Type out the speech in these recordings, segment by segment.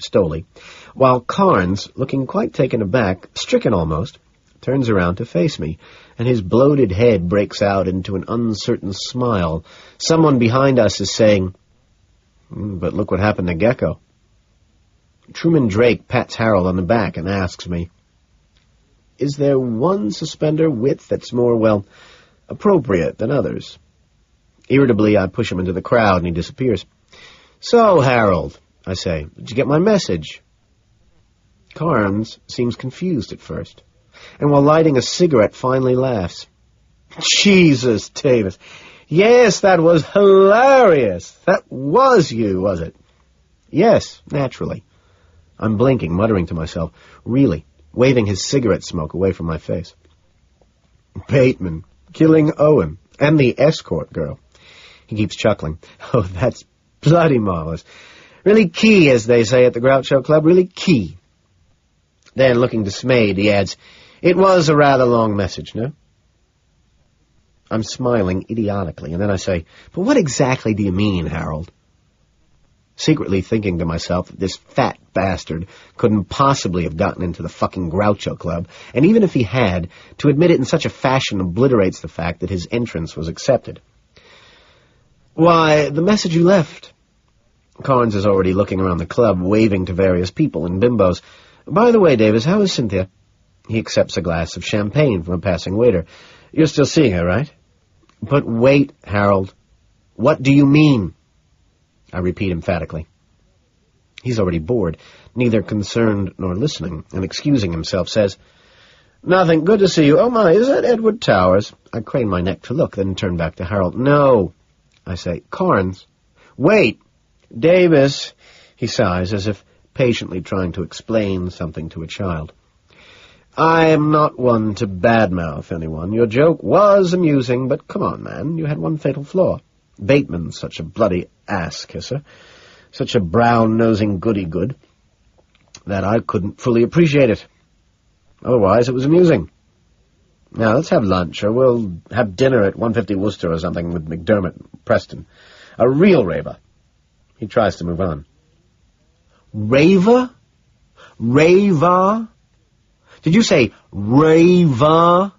Stoley, while Carnes, looking quite taken aback, stricken almost, turns around to face me, and his bloated head breaks out into an uncertain smile. Someone behind us is saying, "But look what happened to Gecko." Truman Drake pats Harold on the back and asks me, "Is there one suspender width that's more, well, appropriate than others?" Irritably, I push him into the crowd, and he disappears. "So, Harold," I say, "did you get my message?" Carnes seems confused at first, and while lighting a cigarette finally laughs. "Jesus, Davis. Yes, that was hilarious. That was you, was it?" "Yes, naturally." I'm blinking, muttering to myself, "Really?" waving his cigarette smoke away from my face. "Bateman, killing Owen, and the escort girl." He keeps chuckling. "Oh, that's bloody marvelous. Really key, as they say at the Groucho Club, really key." Then, looking dismayed, he adds, "It was a rather long message, no?" I'm smiling idiotically, and then I say, "But what exactly do you mean, Harold?" Secretly thinking to myself that this fat bastard couldn't possibly have gotten into the fucking Groucho Club, and even if he had, to admit it in such a fashion obliterates the fact that his entrance was accepted. "Why, the message you left." Carnes is already looking around the club, waving to various people and bimbos. "By the way, Davis, how is Cynthia?" He accepts a glass of champagne from a passing waiter. "You're still seeing her, right?" "But wait, Harold. What do you mean?" I repeat emphatically. He's already bored, neither concerned nor listening, and excusing himself, says, "Nothing. Good to see you. Oh, my, is that Edward Towers?" I crane my neck to look, then turn back to Harold. "No," I say. "Carnes." "Wait. Davis," he sighs, as if patiently trying to explain something to a child. "I am not one to badmouth anyone. Your joke was amusing, but come on, man, you had one fatal flaw. Bateman's such a bloody ass-kisser, such a brown-nosing goody-good, that I couldn't fully appreciate it. Otherwise, it was amusing. Now, let's have lunch, or we'll have dinner at 150 Worcester or something with McDermott and Preston. A real raver." He tries to move on. "Raver? Raver? Did you say raver,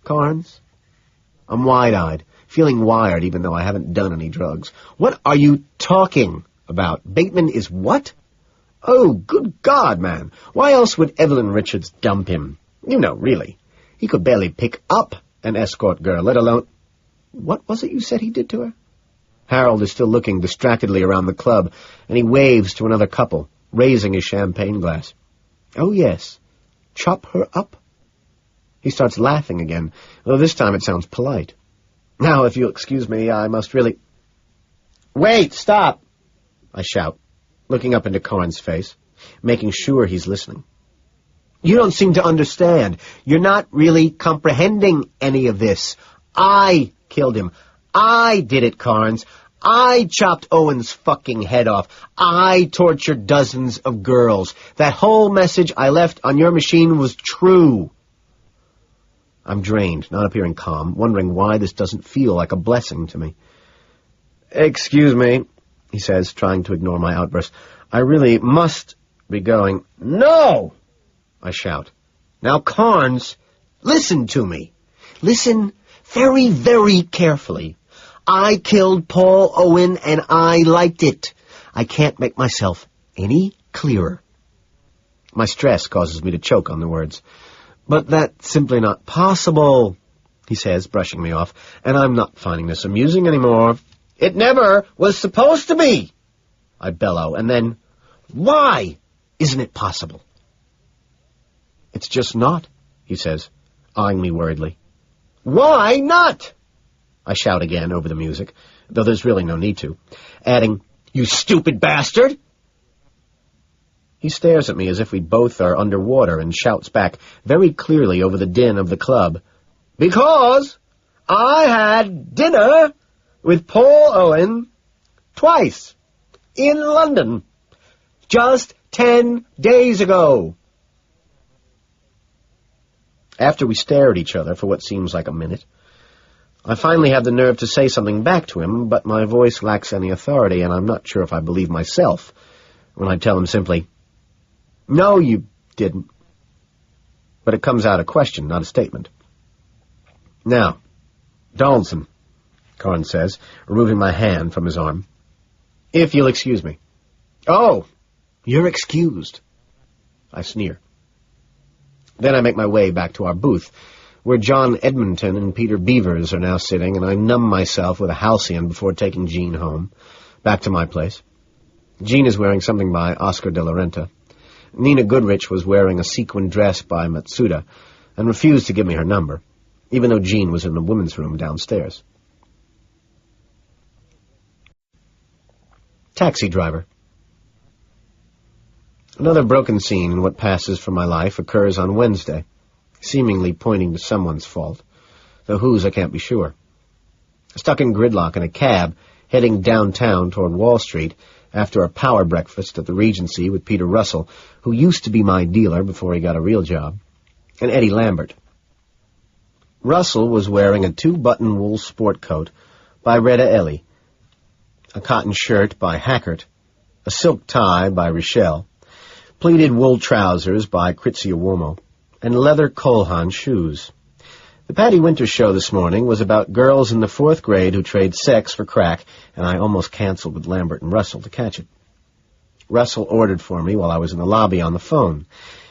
Carnes?" I'm wide-eyed, feeling wired even though I haven't done any drugs. "What are you talking about? Bateman is what?" "Oh, good God, man. Why else would Evelyn Richards dump him? You know, really. He could barely pick up an escort girl, let alone—" "What was it you said he did to her?" Harold is still looking distractedly around the club, and he waves to another couple, raising his champagne glass. "Oh, yes. Chop her up?" He starts laughing again, though this time it sounds polite. "Now, if you'll excuse me, I must really—" "Wait, stop!" I shout, looking up into Carnes' face, making sure he's listening. "You don't seem to understand. You're not really comprehending any of this. I killed him. I did it, Carnes. I chopped Owen's fucking head off. I tortured dozens of girls. That whole message I left on your machine was true." I'm drained, not appearing calm, wondering why this doesn't feel like a blessing to me. "Excuse me," he says, trying to ignore my outburst. "I really must be going." "No!" I shout. "Now, Carnes, listen to me. Listen very, very carefully. I killed Paul Owen, and I liked it. I can't make myself any clearer." My stress causes me to choke on the words. "But that's simply not possible," he says, brushing me off, "and I'm not finding this amusing anymore." "It never was supposed to be," I bellow, and then, "Why isn't it possible?" "It's just not," he says, eyeing me worriedly. "Why not?" I shout again over the music, though there's really no need to, adding, "You stupid bastard!" He stares at me as if we both are underwater and shouts back very clearly over the din of the club, "Because I had dinner with Paul Owen twice in London just 10 days ago." After we stare at each other for what seems like a minute, I finally have the nerve to say something back to him, but my voice lacks any authority, and I'm not sure if I believe myself when I tell him simply, No, you didn't. But it comes out a question, not a statement. Now, Donaldson, Carnes says, removing my hand from his arm. If you'll excuse me. Oh, you're excused. I sneer. Then I make my way back to our booth, where John Edmonton and Peter Beavers are now sitting, and I numb myself with a halcyon before taking Jean home, back to my place. Jean is wearing something by Oscar de la Renta. Nina Goodrich was wearing a sequin dress by Matsuda, and refused to give me her number, even though Jean was in the women's room downstairs. Taxi driver. Another broken scene in what passes for my life occurs on Wednesday, seemingly pointing to someone's fault, though whose I can't be sure. Stuck in gridlock in a cab, heading downtown toward Wall Street after a power breakfast at the Regency with Peter Russell, who used to be my dealer before he got a real job, and Eddie Lambert. Russell was wearing a 2-button wool sport coat by Retta Ellie, a cotton shirt by Hackert, a silk tie by Richelle, pleated wool trousers by Crizia Uomo, and leather Colhan shoes. The Patty Winter show this morning was about girls in the 4th grade who trade sex for crack, and I almost canceled with Lambert and Russell to catch it. Russell ordered for me while I was in the lobby on the phone.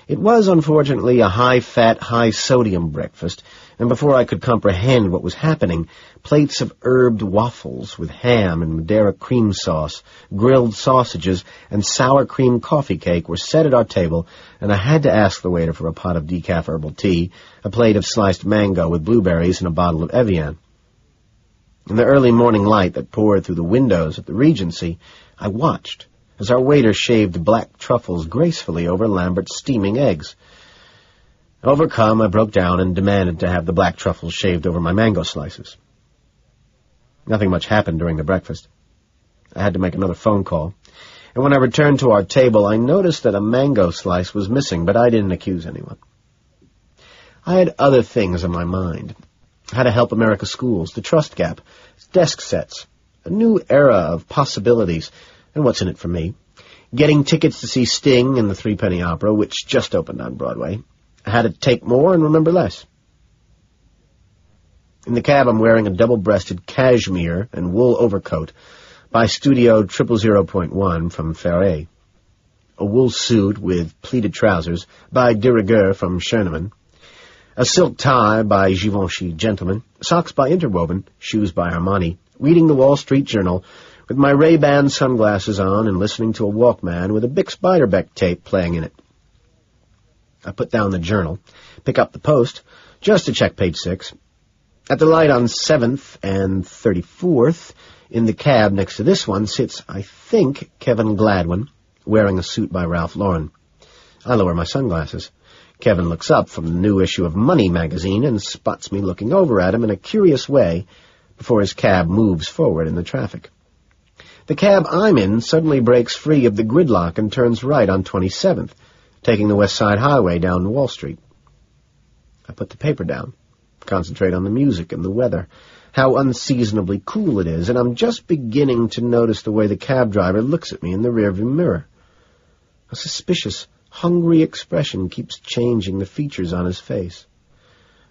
It was, unfortunately, a high-fat, high-sodium breakfast, and before I could comprehend what was happening, plates of herbed waffles with ham and Madeira cream sauce, grilled sausages, and sour cream coffee cake were set at our table, and I had to ask the waiter for a pot of decaf herbal tea, a plate of sliced mango with blueberries, and a bottle of Evian. In the early morning light that poured through the windows at the Regency, I watched as our waiter shaved black truffles gracefully over Lambert's steaming eggs. Overcome, I broke down and demanded to have the black truffles shaved over my mango slices. Nothing much happened during the breakfast. I had to make another phone call, and when I returned to our table, I noticed that a mango slice was missing, but I didn't accuse anyone. I had other things in my mind. How to help America schools, the trust gap, desk sets, a new era of possibilities, and what's in it for me? Getting tickets to see Sting in the Threepenny Opera, which just opened on Broadway. How to take more and remember less. In the cab, I'm wearing a double-breasted cashmere and wool overcoat by Studio 000.1 from Ferret, a wool suit with pleated trousers by de rigueur from Schoenemann, a silk tie by Givenchy Gentleman, socks by Interwoven, shoes by Armani, reading the Wall Street Journal, with my Ray-Ban sunglasses on and listening to a Walkman with a Bix Beiderbecke tape playing in it. I put down the journal, pick up the Post, just to check page 6. At the light on 7th and 34th, in the cab next to this one, sits, I think, Kevin Gladwin, wearing a suit by Ralph Lauren. I lower my sunglasses. Kevin looks up from the new issue of Money magazine and spots me looking over at him in a curious way before his cab moves forward in the traffic. The cab I'm in suddenly breaks free of the gridlock and turns right on 27th, taking the West Side Highway down to Wall Street. I put the paper down, concentrate on the music and the weather, how unseasonably cool it is, and I'm just beginning to notice the way the cab driver looks at me in the rearview mirror. A suspicious, hungry expression keeps changing the features on his face.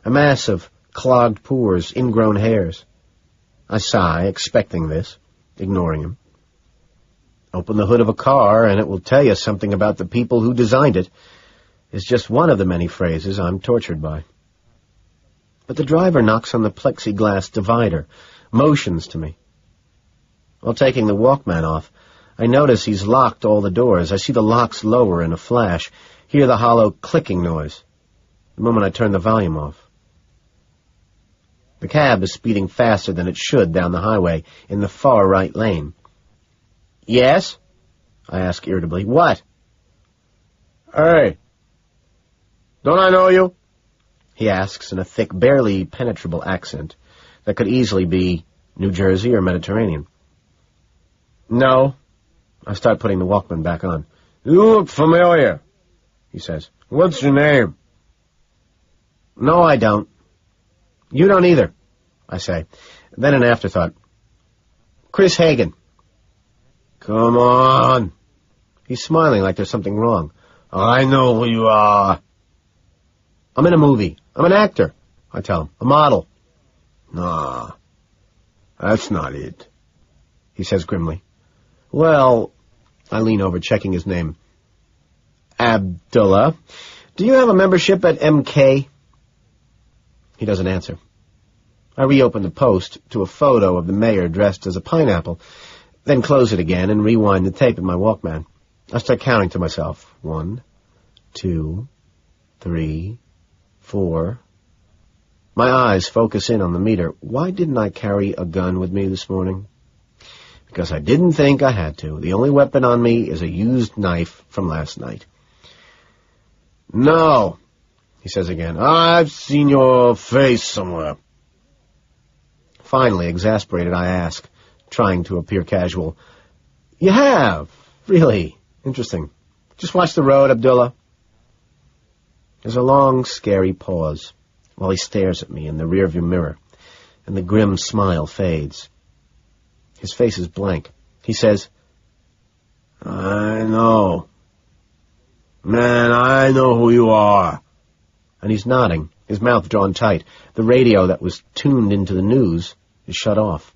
A mass of clogged pores, ingrown hairs. I sigh, expecting this, ignoring him. Open the hood of a car, and it will tell you something about the people who designed it, is just one of the many phrases I'm tortured by. But the driver knocks on the plexiglass divider, motions to me. While taking the Walkman off, I notice he's locked all the doors. I see the locks lower in a flash, hear the hollow clicking noise, the moment I turn the volume off. The cab is speeding faster than it should down the highway in the far right lane. "Yes?" I ask irritably. "What?" "Hey, don't I know you?" he asks in a thick, barely penetrable accent that could easily be New Jersey or Mediterranean. "No." I start putting the Walkman back on. "You look familiar," he says. "What's your name?" "No, I don't." "You don't either," I say. Then an afterthought. "Chris Hagen." "Come on." He's smiling like there's something wrong. I know who you are. I'm in a movie. I'm an actor, I tell him. A model. Nah, that's not it, he says grimly. Well, I lean over, checking his name. Abdullah, do you have a membership at MK? He doesn't answer. I reopen the post to a photo of the mayor dressed as a pineapple, then close it again and rewind the tape in my Walkman. I start counting to myself. 1, 2, 3, 4. My eyes focus in on the meter. Why didn't I carry a gun with me this morning? Because I didn't think I had to. The only weapon on me is a used knife from last night. No, he says again. I've seen your face somewhere. Finally, exasperated, I ask, trying to appear casual. You have? Really? Interesting. Just watch the road, Abdullah. There's a long, scary pause while he stares at me in the rearview mirror, and the grim smile fades. His face is blank. He says, I know. Man, I know who you are. And he's nodding, his mouth drawn tight. The radio that was tuned into the news is shut off.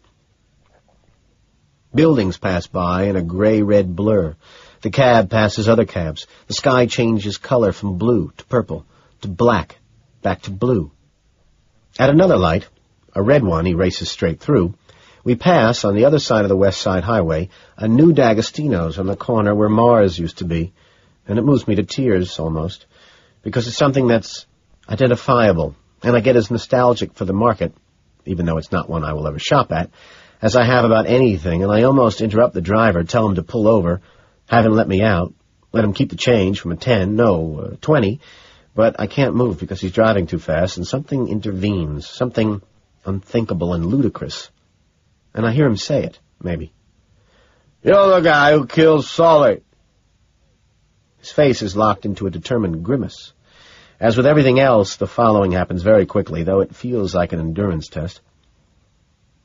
Buildings pass by in a gray-red blur. The cab passes other cabs. The sky changes color from blue to purple, to black, back to blue. At another light, a red one he races straight through, we pass, on the other side of the West Side Highway, a new D'Agostino's on the corner where Mars used to be, and it moves me to tears, almost, because it's something that's identifiable, and I get as nostalgic for the market, even though it's not one I will ever shop at, as I have about anything, and I almost interrupt the driver, tell him to pull over, have him let me out, let him keep the change from a 10, 20, but I can't move because he's driving too fast, and something intervenes, something unthinkable and ludicrous. And I hear him say it, maybe. You're the guy who killed Sully. His face is locked into a determined grimace. As with everything else, the following happens very quickly, though it feels like an endurance test.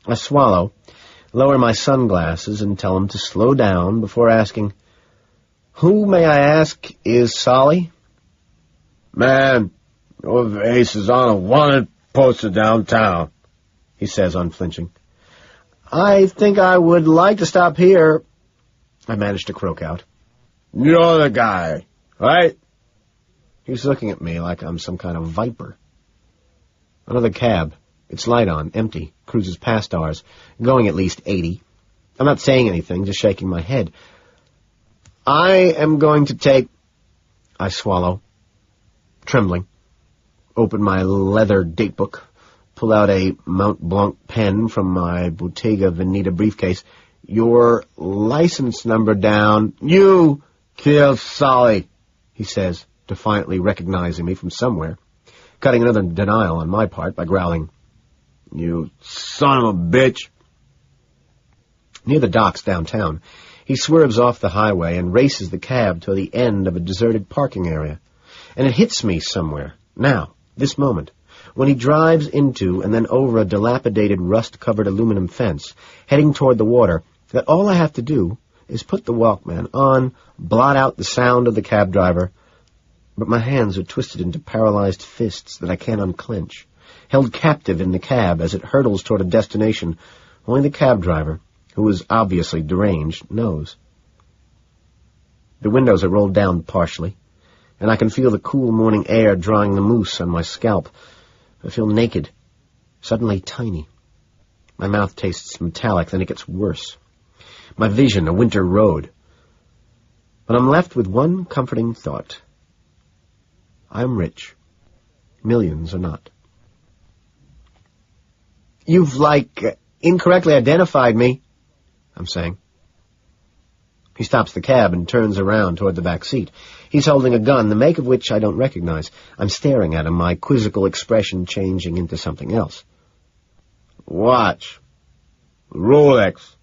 I swallow, lower my sunglasses, and tell him to slow down before asking, Who, may I ask, is Solly? Man, your face is on a wanted poster downtown, he says, unflinching. I think I would like to stop here, I managed to croak out. You're the guy, right? He's looking at me like I'm some kind of viper. Another cab, its light on, empty, cruises past ours, going at least 80. I'm not saying anything, just shaking my head. I am going to take... I swallow, trembling, open my leather datebook, pull out a Mont Blanc pen from my Bottega Veneta briefcase. Your license number down. You killed Solly, he says, defiantly recognizing me from somewhere, cutting another denial on my part by growling, You son of a bitch. Near the docks downtown, he swerves off the highway and races the cab to the end of a deserted parking area. And it hits me somewhere, now, this moment, when he drives into and then over a dilapidated rust-covered aluminum fence, heading toward the water, that all I have to do is put the Walkman on, blot out the sound of the cab driver, but my hands are twisted into paralyzed fists that I can't unclench, held captive in the cab as it hurtles toward a destination only the cab driver, who is obviously deranged, knows. The windows are rolled down partially, and I can feel the cool morning air drawing the mousse on my scalp. I feel naked, suddenly tiny. My mouth tastes metallic, then it gets worse. My vision, a winter road. But I'm left with one comforting thought. I'm rich. Millions are not. You've, incorrectly identified me, I'm saying. He stops the cab and turns around toward the back seat. He's holding a gun, the make of which I don't recognize. I'm staring at him, my quizzical expression changing into something else. Watch. Rolex,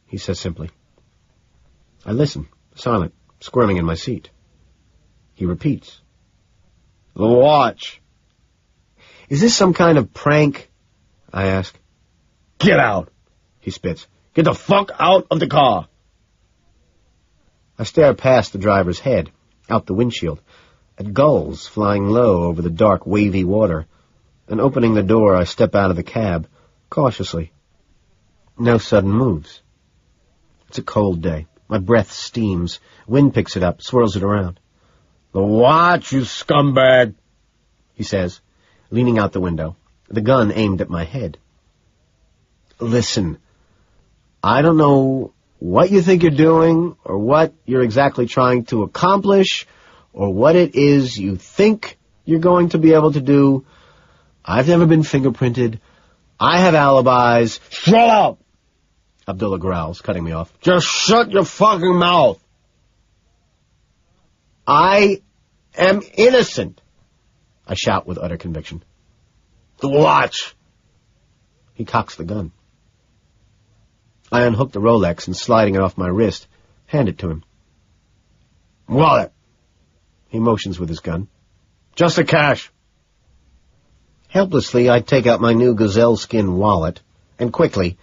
he says simply. I listen, silent, squirming in my seat. He repeats. The watch. Is this some kind of prank? I ask. Get out, he spits. Get the fuck out of the car. I stare past the driver's head, out the windshield, at gulls flying low over the dark, wavy water, and opening the door, I step out of the cab, cautiously. No sudden moves. It's a cold day. My breath steams. Wind picks it up, swirls it around. "The watch, you scumbag," he says, leaning out the window, the gun aimed at my head. "Listen, I don't know what you think you're doing, or what you're exactly trying to accomplish, or what it is you think you're going to be able to do. I've never been fingerprinted. I have alibis." "Shut up!" Abdullah growls, cutting me off. "Just shut your fucking mouth." "I am innocent," I shout with utter conviction. "The watch." He cocks the gun. I unhook the Rolex and, sliding it off my wrist, hand it to him. "Wallet." He motions with his gun. "Just the cash." Helplessly, I take out my new gazelle skin wallet, and quickly,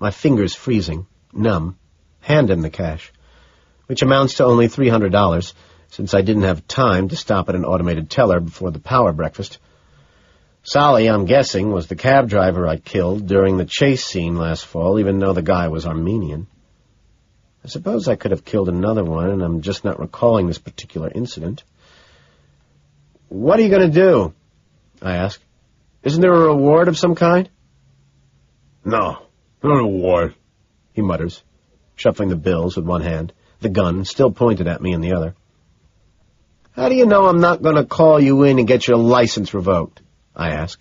my fingers freezing, numb, hand him the cash, which amounts to only $300, since I didn't have time to stop at an automated teller before the power breakfast. Sally, I'm guessing, was the cab driver I killed during the chase scene last fall, even though the guy was Armenian. I suppose I could have killed another one, and I'm just not recalling this particular incident. "What are you going to do?" I ask. "Isn't there a reward of some kind?" "No, no reward," he mutters, shuffling the bills with one hand, the gun still pointed at me in the other. "How do you know I'm not going to call you in and get your license revoked?" I ask,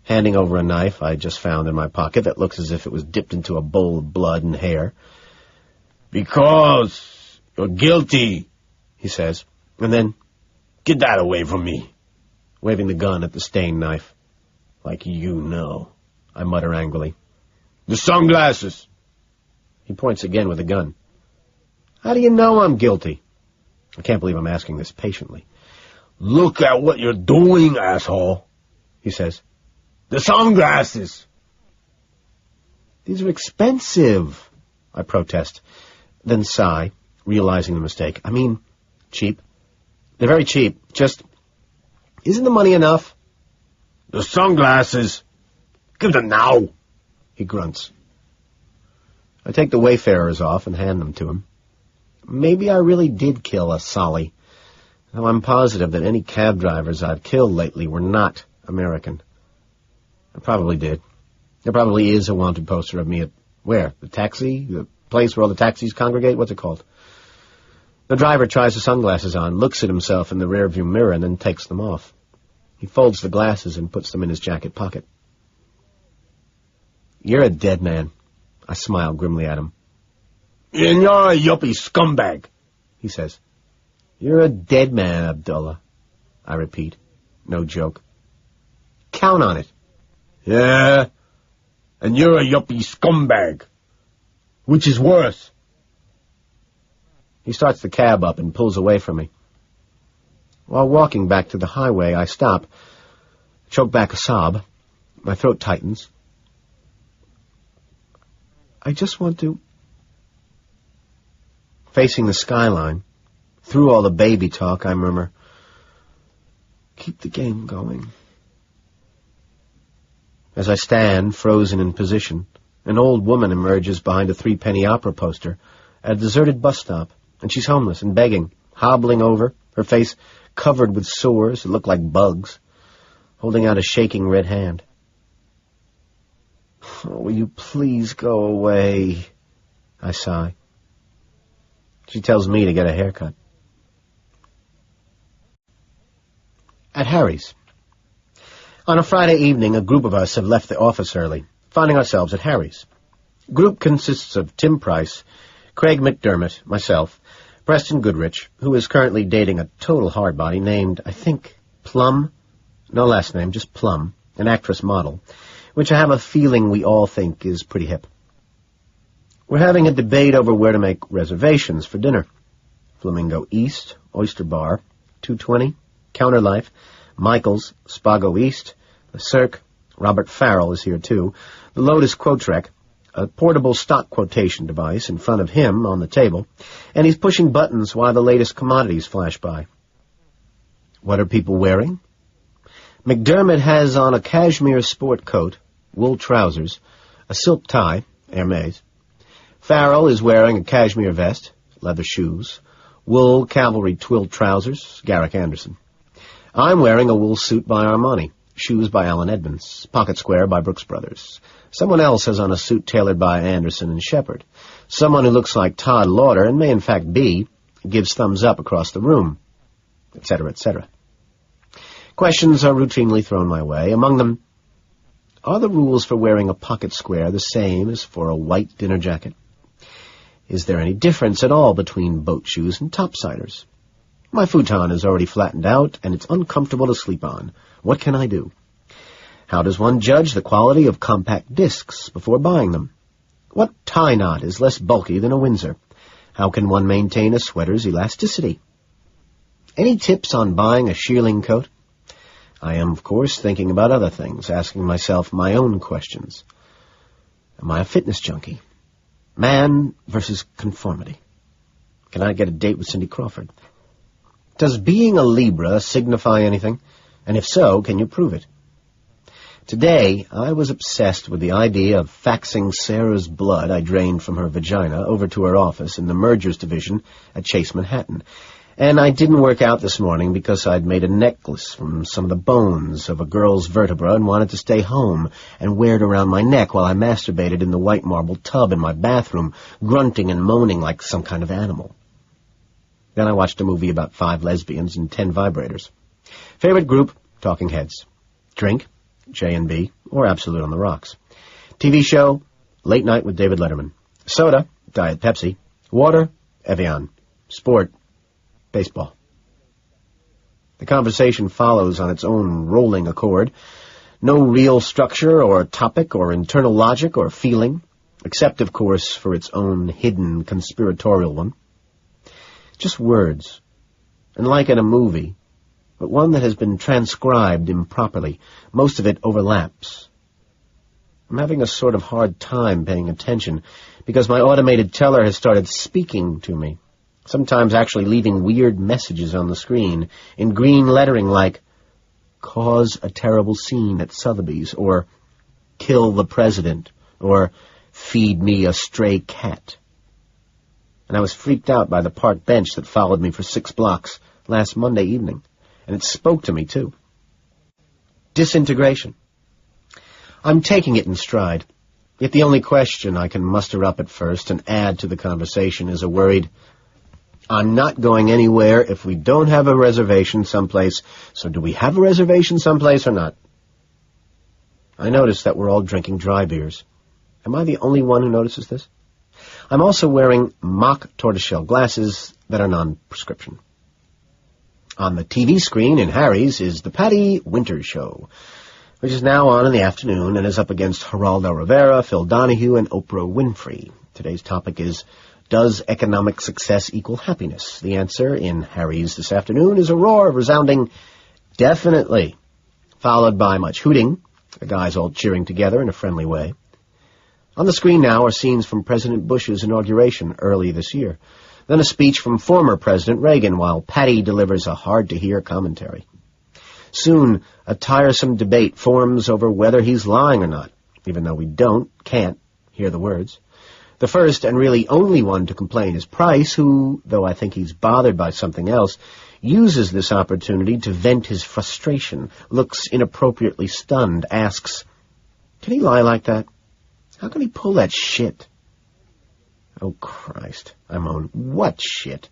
handing over a knife I just found in my pocket that looks as if it was dipped into a bowl of blood and hair. "Because you're guilty," he says, and then, "Get that away from me," waving the gun at the stained knife. "Like you know," I mutter angrily. "The sunglasses." He points again with the gun. "How do you know I'm guilty?" I can't believe I'm asking this patiently. "Look at what you're doing, asshole," he says. "The sunglasses." "These are expensive," I protest, then sigh, realizing the mistake. "I mean, cheap. They're very cheap. Just, isn't the money enough?" "The sunglasses. Give them now," he grunts. I take the wayfarers off and hand them to him. Maybe I really did kill a Sally, though I'm positive that any cab drivers I've killed lately were not American. I probably did. There probably is a wanted poster of me at, where? The taxi? The place where all the taxis congregate? What's it called? The driver tries the sunglasses on, looks at himself in the rearview mirror, and then takes them off. He folds the glasses and puts them in his jacket pocket. "You're a dead man," I smile grimly at him. "And you're a yuppie scumbag," he says. "You're a dead man, Abdullah," I repeat. No joke. "Count on it." "Yeah, and you're a yuppie scumbag. Which is worse?" He starts the cab up and pulls away from me. While walking back to the highway, I stop, choke back a sob. My throat tightens. I just want to... Facing the skyline, through all the baby talk, I murmur, "Keep the game going." As I stand, frozen in position, an old woman emerges behind a 3-penny opera poster at a deserted bus stop, and she's homeless and begging, hobbling over, her face covered with sores that look like bugs, holding out a shaking red hand. "Oh, will you please go away?" I sigh. She tells me to get a haircut. At Harry's. On a Friday evening, a group of us have left the office early, finding ourselves at Harry's. Group consists of Tim Price, Craig McDermott, myself, Preston Goodrich, who is currently dating a total hardbody named, I think, Plum, no last name, just Plum, an actress model, which I have a feeling we all think is pretty hip. We're having a debate over where to make reservations for dinner. Flamingo East, Oyster Bar, 220, Counter Life, Michael's, Spago East, the Cirque, Robert Farrell is here too, the Lotus Quotrek, a portable stock quotation device in front of him on the table, and he's pushing buttons while the latest commodities flash by. What are people wearing? McDermott has on a cashmere sport coat, wool trousers, a silk tie, Hermes. Farrell is wearing a cashmere vest, leather shoes, wool cavalry twill trousers, Garrick Anderson. I'm wearing a wool suit by Armani, shoes by Allen Edmonds, pocket square by Brooks Brothers. Someone else has on a suit tailored by Anderson and Shepard. Someone who looks like Todd Lauder, and may in fact be, gives thumbs up across the room, etc., etc. Questions are routinely thrown my way. Among them, are the rules for wearing a pocket square the same as for a white dinner jacket? Is there any difference at all between boat shoes and topsiders? My futon is already flattened out, and it's uncomfortable to sleep on. What can I do? How does one judge the quality of compact discs before buying them? What tie knot is less bulky than a Windsor? How can one maintain a sweater's elasticity? Any tips on buying a shearling coat? I am, of course, thinking about other things, asking myself my own questions. Am I a fitness junkie? Man versus conformity. Can I get a date with Cindy Crawford? Does being a Libra signify anything? And if so, can you prove it? Today, I was obsessed with the idea of faxing Sarah's blood I drained from her vagina over to her office in the mergers division at Chase Manhattan. And I didn't work out this morning because I'd made a necklace from some of the bones of a girl's vertebra and wanted to stay home and wear it around my neck while I masturbated in the white marble tub in my bathroom, grunting and moaning like some kind of animal. Then I watched a movie about 5 lesbians and 10 vibrators. Favorite group, Talking Heads. Drink, J&B, or Absolute on the Rocks. TV show, Late Night with David Letterman. Soda, Diet Pepsi. Water, Evian. Sport, baseball. The conversation follows on its own rolling accord. No real structure or topic or internal logic or feeling, except, of course, for its own hidden conspiratorial one. Just words, and like in a movie, but one that has been transcribed improperly. Most of it overlaps. I'm having a sort of hard time paying attention because my automated teller has started speaking to me, sometimes actually leaving weird messages on the screen in green lettering like, cause a terrible scene at Sotheby's, or kill the president, or feed me a stray cat. And I was freaked out by the park bench that followed me for 6 blocks last Monday evening. And it spoke to me, too. Disintegration. I'm taking it in stride, yet the only question I can muster up at first and add to the conversation is a worried, I'm not going anywhere if we don't have a reservation someplace, so do we have a reservation someplace or not? I notice that we're all drinking dry beers. Am I the only one who notices this? I'm also wearing mock tortoiseshell glasses that are non-prescription. On the TV screen in Harry's is the Patty Winter Show, which is now on in the afternoon and is up against Geraldo Rivera, Phil Donahue, and Oprah Winfrey. Today's topic is, does economic success equal happiness? The answer in Harry's this afternoon is a roar of resounding, definitely, followed by much hooting, the guys all cheering together in a friendly way. On the screen now are scenes from President Bush's inauguration early this year, then a speech from former President Reagan while Patty delivers a hard-to-hear commentary. Soon, a tiresome debate forms over whether he's lying or not, even though we can't hear the words. The first and really only one to complain is Price, who, though I think he's bothered by something else, uses this opportunity to vent his frustration, looks inappropriately stunned, asks, can he lie like that? How can he pull that shit? Oh, Christ, I moan. What shit?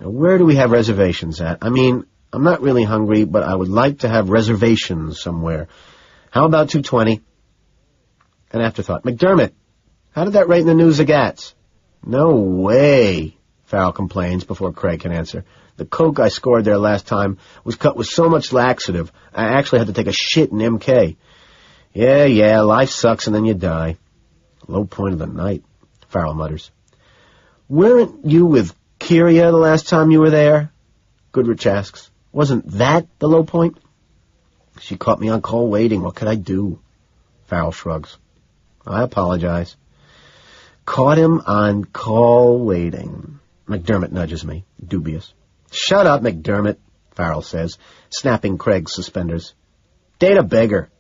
Now, where do we have reservations at? I mean, I'm not really hungry, but I would like to have reservations somewhere. How about 220? An afterthought. McDermott, how did that rate in the News of Gats? No way, Farrell complains before Craig can answer. The Coke I scored there last time was cut with so much laxative, I actually had to take a shit in MK. Yeah, life sucks and then you die. Low point of the night, Farrell mutters. Weren't you with Kyria the last time you were there? Goodrich asks. Wasn't that the low point? She caught me on call waiting. What could I do? Farrell shrugs. I apologize. Caught him on call waiting. McDermott nudges me, dubious. Shut up, McDermott, Farrell says, snapping Craig's suspenders. Date a beggar.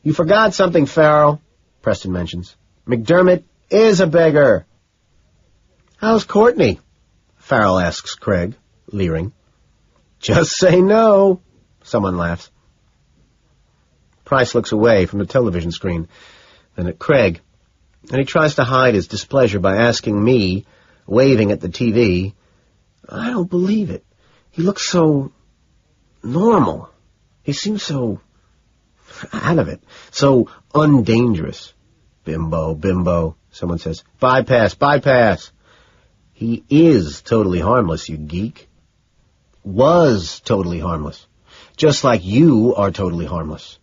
You forgot something, Farrell, Preston mentions. McDermott is a beggar. How's Courtney? Farrell asks Craig, leering. Just say no, someone laughs. Price looks away from the television screen, then at Craig, and he tries to hide his displeasure by asking me, waving at the TV, I don't believe it. He looks so normal. He seems so out of it, so undangerous. Bimbo, someone says. Bypass. He is totally harmless, you geek. Was totally harmless. Just like you are totally harmless.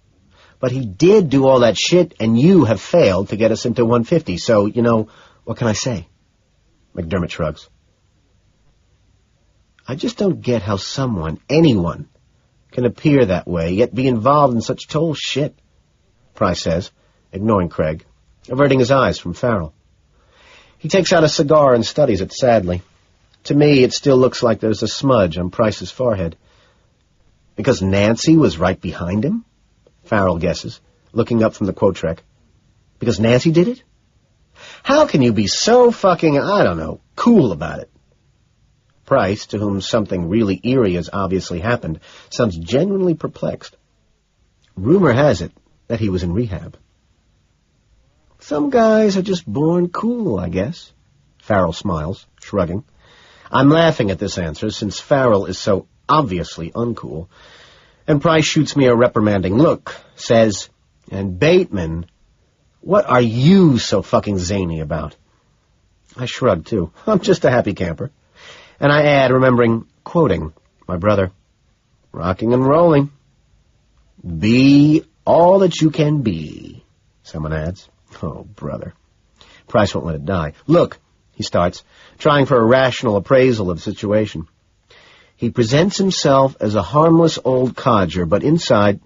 But he did do all that shit, and you have failed to get us into 150, so, what can I say? McDermott shrugs. I just don't get how anyone, can appear that way, yet be involved in such total shit, Price says, ignoring Craig, averting his eyes from Farrell. He takes out a cigar and studies it sadly. To me, it still looks like there's a smudge on Price's forehead. Because Nancy was right behind him? Farrell guesses, looking up from the Quotrek. Because Nancy did it? How can you be so fucking, cool about it? Price, to whom something really eerie has obviously happened, sounds genuinely perplexed. Rumor has it that he was in rehab. Some guys are just born cool, I guess. Farrell smiles, shrugging. I'm laughing at this answer, since Farrell is so obviously uncool. And Price shoots me a reprimanding look, says, and Bateman, what are you so fucking zany about? I shrug, too. I'm just a happy camper. And I add, remembering, quoting my brother, rocking and rolling. Be all that you can be, someone adds. Oh, brother. Price won't let it die. Look, he starts, trying for a rational appraisal of the situation. He presents himself as a harmless old codger, but inside...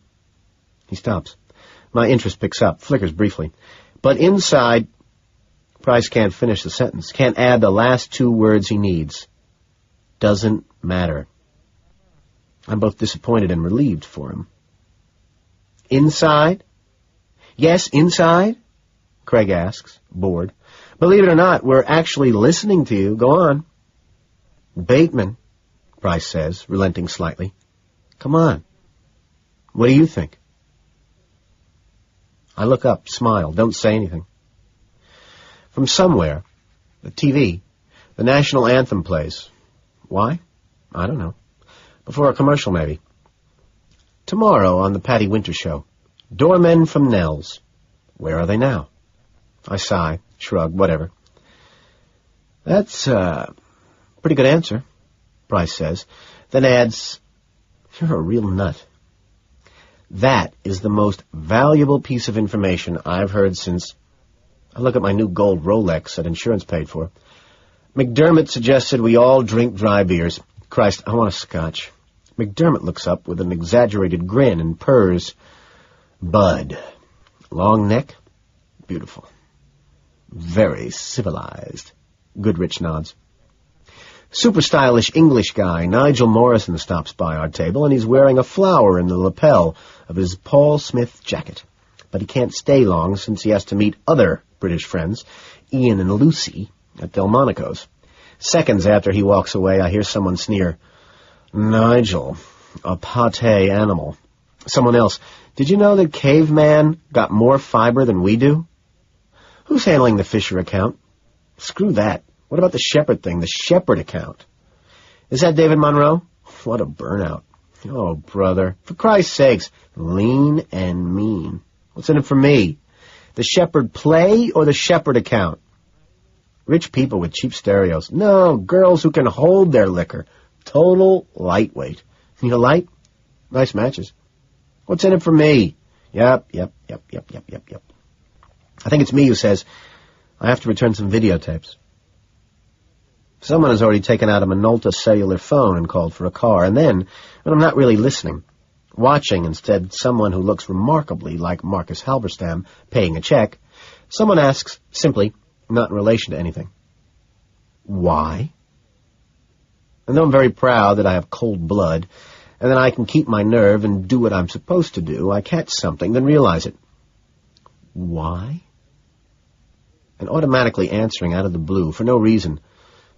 He stops. My interest picks up, flickers briefly. But inside... Price can't finish the sentence, can't add the last two words he needs. Doesn't matter. I'm both disappointed and relieved for him. Inside? Yes, inside? Craig asks, bored. Believe it or not, we're actually listening to you. Go on. Bateman, Price says, relenting slightly. Come on. What do you think? I look up, smile, don't say anything. From somewhere, the TV, the national anthem plays. Why? I don't know. Before a commercial, maybe. Tomorrow on the Patty Winter Show, doormen from Nell's. Where are they now? I sigh, shrug, whatever. That's a pretty good answer, Price says, then adds, you're a real nut. That is the most valuable piece of information I've heard since... I look at my new gold Rolex that insurance paid for. McDermott suggested we all drink dry beers. Christ, I want a scotch. McDermott looks up with an exaggerated grin and purrs. Bud. Long neck? Beautiful. Very civilized. Goodrich nods. Super stylish English guy, Nigel Morrison, stops by our table, and he's wearing a flower in the lapel of his Paul Smith jacket. But he can't stay long, since he has to meet other British friends, Ian and Lucy, at Delmonico's. Seconds after he walks away, I hear someone sneer, Nigel, a pate animal. Someone else, did you know that Caveman got more fiber than we do? Who's handling the Fisher account? Screw that. What about the Shepherd thing, the Shepherd account? Is that David Monroe? What a burnout. Oh, brother. For Christ's sakes, lean and mean. What's in it for me? The Shepherd play or the Shepherd account? Rich people with cheap stereos. No, girls who can hold their liquor. Total lightweight. You light? Nice matches. What's in it for me? Yep. I think it's me who says, I have to return some videotapes. Someone has already taken out a Minolta cellular phone and called for a car, and then, when I'm not really listening, watching instead someone who looks remarkably like Marcus Halberstam paying a check, Someone asks, simply, not in relation to anything. Why? And though I'm very proud that I have cold blood, and that I can keep my nerve and do what I'm supposed to do, I catch something, then realize it. Why? And automatically answering out of the blue, for no reason.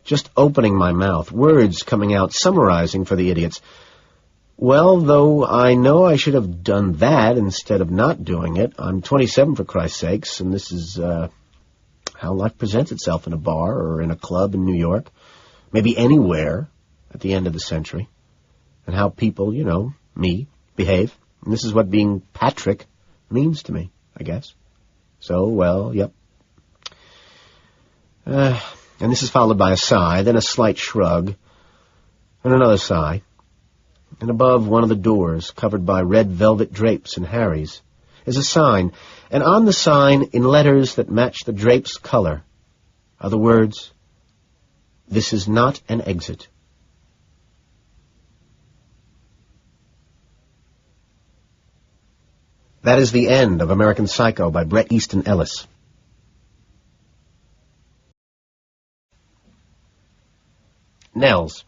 Just opening my mouth, words coming out, summarizing for the idiots. Well, though I know I should have done that instead of not doing it, I'm 27 for Christ's sakes, and this is, how life presents itself in a bar or in a club in New York, maybe anywhere at the end of the century, and how people, me, behave. And this is what being Patrick means to me, I guess. So, well, yep. And this is followed by a sigh, then a slight shrug, and another sigh. And above one of the doors, covered by red velvet drapes and Harry's, is a sign, and on the sign, in letters that match the drape's color, are the words, "This is not an exit." That is the end of American Psycho by Bret Easton Ellis. Nels.